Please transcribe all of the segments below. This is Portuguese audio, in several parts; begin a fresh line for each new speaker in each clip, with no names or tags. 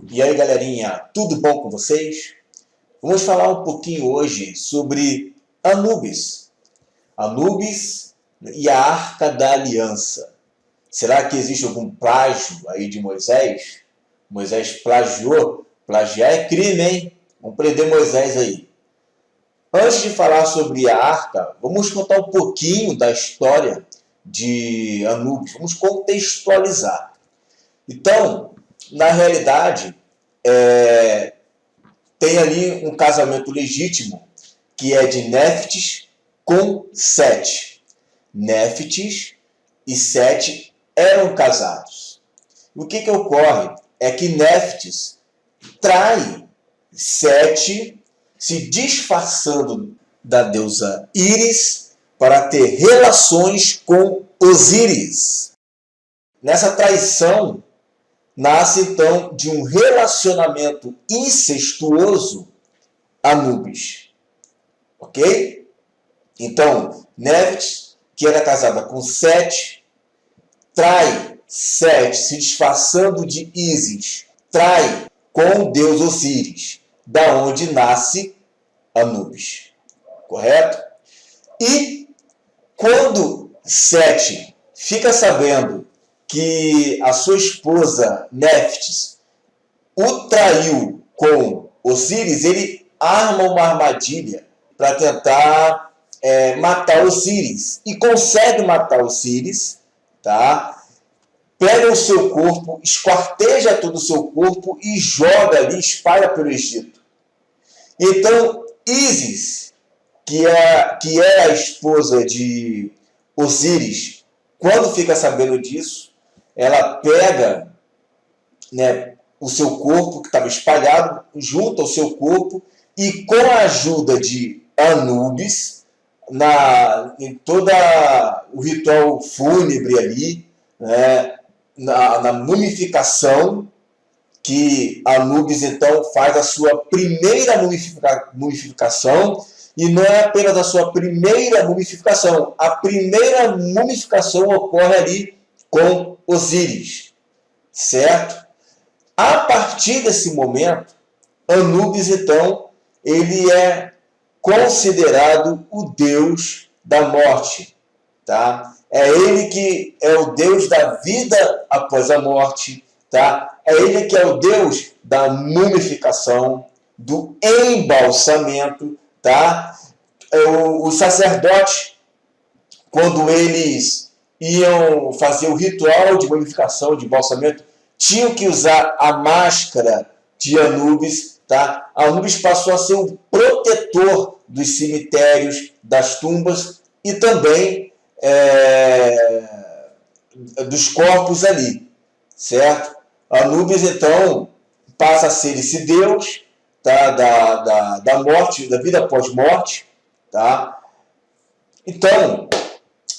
E aí, galerinha, tudo bom com vocês? Vamos falar um pouquinho hoje sobre Anubis. Anubis e a Arca da Aliança. Será que existe algum plágio aí de Moisés? Moisés plagiou? Plagiar é crime, hein? Vamos prender Moisés aí. Antes de falar sobre a Arca, vamos contar um pouquinho da história de Anubis. Vamos contextualizar. Então, na realidade, tem ali um casamento legítimo que é de Néftis com Sete. Néftis e Sete eram casados. O que ocorre é que Néftis trai Sete, se disfarçando da deusa Íris para ter relações com Osíris. Nessa traição, nasce então de um relacionamento incestuoso Anubis. Ok? Então, Néftis, que era casada com Sete, trai Sete, se disfarçando de Ísis, trai com o deus Osíris, da onde nasce Anubis. Correto? E quando Sete fica sabendo que a sua esposa Néftis o traiu com Osíris, ele arma uma armadilha para tentar matar Osíris. E consegue matar Osíris, tá? Pega o seu corpo, esquarteja todo o seu corpo e joga ali, espalha pelo Egito. Então, Ísis, que é a esposa de Osíris, quando fica sabendo disso, ela pega, né, o seu corpo que estava espalhado, junta ao seu corpo e com a ajuda de Anubis, em todo o ritual fúnebre ali, né, na mumificação, que Anubis então faz a sua primeira mumificação, e não é apenas a sua primeira mumificação, a primeira mumificação ocorre ali com Osíris, certo? A partir desse momento, Anubis, então, ele é considerado o deus da morte, tá? É ele que é o deus da vida após a morte, tá? É ele que é o deus da mumificação, do embalsamento, tá? Os sacerdotes, quando eles iam fazer o ritual de mumificação, de embalsamento, tinham que usar a máscara de Anubis, tá? Anubis passou a ser o protetor dos cemitérios, das tumbas e também dos corpos ali, certo? Anubis, então, passa a ser esse deus, tá? da morte, da vida após morte, tá? Então,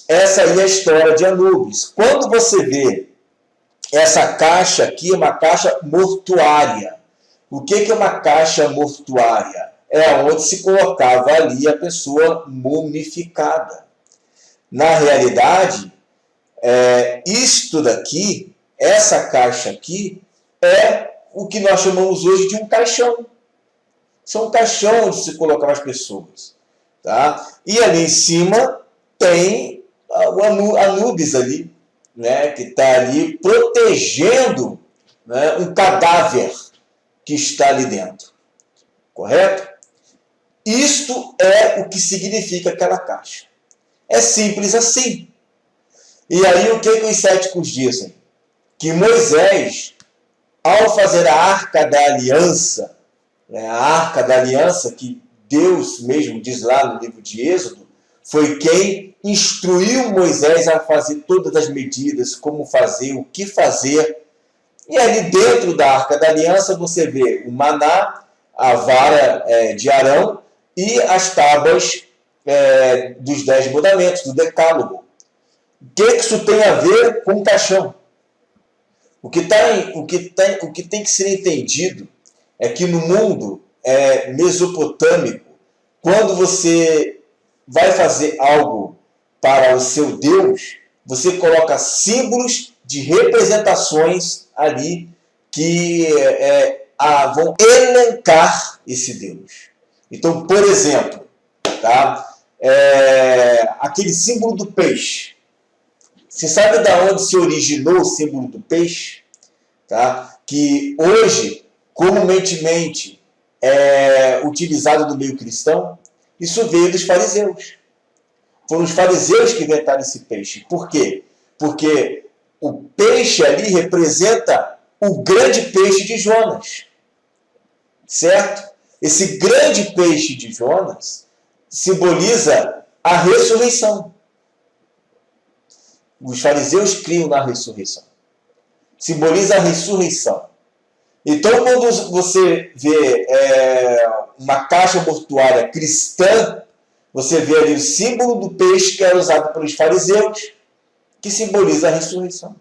essa aí é a história de Anubis. Quando você vê essa caixa aqui, é uma caixa mortuária. O que é uma caixa mortuária? É onde se colocava ali a pessoa mumificada. Na realidade, isto daqui, essa caixa aqui, é o que nós chamamos hoje de um caixão. Isso é um caixão onde se colocava as pessoas. Tá? E ali em cima tem o Anubis ali, né, que está ali protegendo, né, um cadáver que está ali dentro. Correto? Isto é o que significa aquela caixa. É simples assim. E aí o que os céticos dizem? Que Moisés, ao fazer a Arca da Aliança, né, a Arca da Aliança, que Deus mesmo diz lá no livro de Êxodo, foi quem instruiu Moisés a fazer todas as medidas, como fazer, o que fazer. E ali dentro da Arca da Aliança você vê o maná, a vara de Arão e as tábuas dos 10 mandamentos, do decálogo. O que isso tem a ver com o caixão? O que tem que ser entendido é que no mundo mesopotâmico, quando você vai fazer algo para o seu Deus, você coloca símbolos de representações ali que vão elencar esse Deus. Então, por exemplo, tá? Aquele símbolo do peixe. Você sabe de onde se originou o símbolo do peixe? Tá? Que hoje, comumente, é utilizado no meio cristão. Isso veio dos fariseus. Foram os fariseus que inventaram esse peixe. Por quê? Porque o peixe ali representa o grande peixe de Jonas. Certo? Esse grande peixe de Jonas simboliza a ressurreição. Os fariseus criam na ressurreição. Simboliza a ressurreição. Então, quando você vê uma caixa mortuária cristã, você vê ali o símbolo do peixe que era usado pelos fariseus, que simboliza a ressurreição.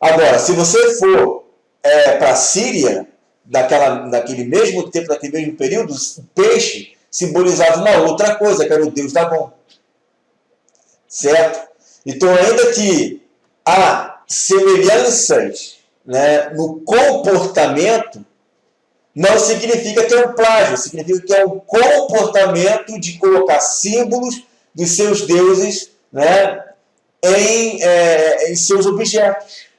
Agora, se você for para a Síria, naquele mesmo tempo, naquele mesmo período, o peixe simbolizava uma outra coisa, que era o deus Dagon. Certo? Então, ainda que há semelhanças, né, no comportamento, não significa que é um plágio, significa que é um comportamento de colocar símbolos dos seus deuses, né, em seus objetos.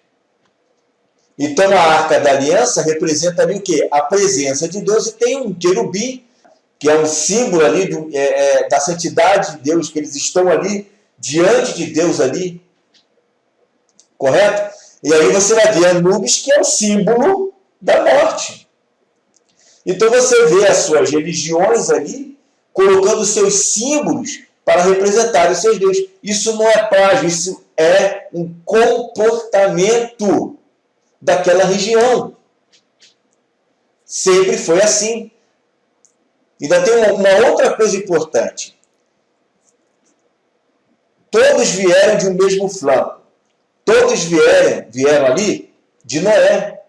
Então, a Arca da Aliança representa ali o quê? A presença de Deus, e tem um querubim, que é um símbolo ali da santidade de Deus, que eles estão ali diante de Deus ali, correto? E aí você vai ver Anubis, que é o símbolo da morte. Então você vê as suas religiões ali, colocando seus símbolos para representar os seus deuses. Isso não é plágio, isso é um comportamento daquela região. Sempre foi assim. Ainda tem uma outra coisa importante. Todos vieram de um mesmo flanco. Todos vieram ali de Noé.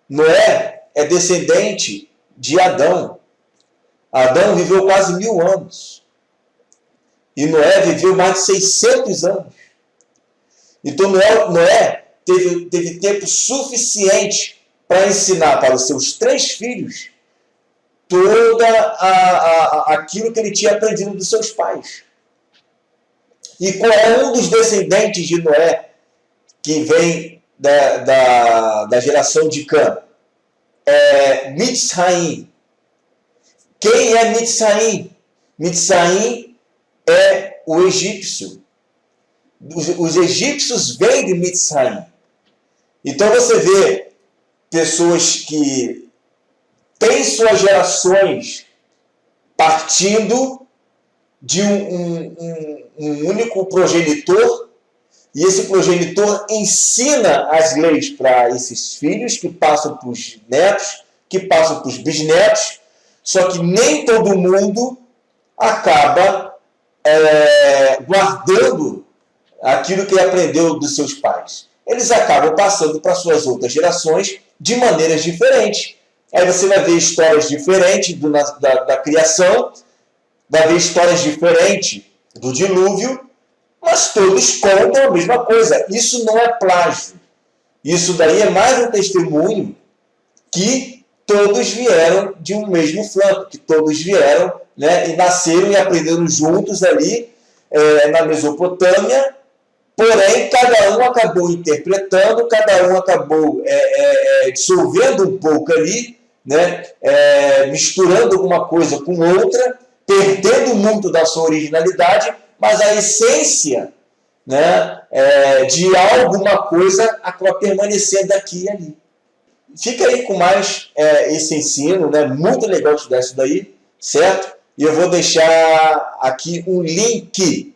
Noé é descendente de Adão. Adão viveu quase 1000 anos. E Noé viveu mais de 600 anos. Então Noé teve tempo suficiente para ensinar para os seus 3 filhos toda aquilo que ele tinha aprendido dos seus pais. E qual é um dos descendentes de Noé que vem da geração de Cã? Mitzraim. Quem é Mitzraim? Mitzraim é o egípcio. Os egípcios vêm de Mitzraim. Então você vê pessoas que têm suas gerações partindo de um único progenitor, e esse progenitor ensina as leis para esses filhos, que passam para os netos, que passam para os bisnetos, só que nem todo mundo acaba guardando aquilo que aprendeu dos seus pais. Eles acabam passando para suas outras gerações de maneiras diferentes. Aí você vai ver histórias diferentes da criação, vai ver histórias diferentes do dilúvio, mas todos contam a mesma coisa. Isso não é plágio. Isso daí é mais um testemunho que todos vieram de um mesmo flanco, que todos vieram, né, e nasceram e aprenderam juntos ali na Mesopotâmia, porém cada um acabou interpretando, cada um acabou dissolvendo um pouco ali, né, misturando alguma coisa com outra, perdendo muito da sua originalidade, mas a essência, né, de alguma coisa acaba permanecendo aqui e ali. Fica aí com mais esse ensino, né, muito legal estudar isso daí, certo? E eu vou deixar aqui um link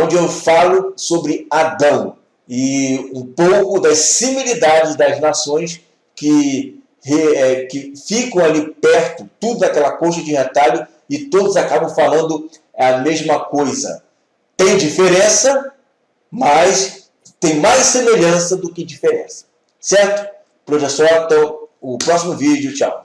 onde eu falo sobre Adão e um pouco das similaridades das nações que ficam ali perto, tudo daquela coxa de retalho, e todos acabam falando a mesma coisa. Tem diferença, mas tem mais semelhança do que diferença. Certo? Por hoje é só, até o próximo vídeo. Tchau.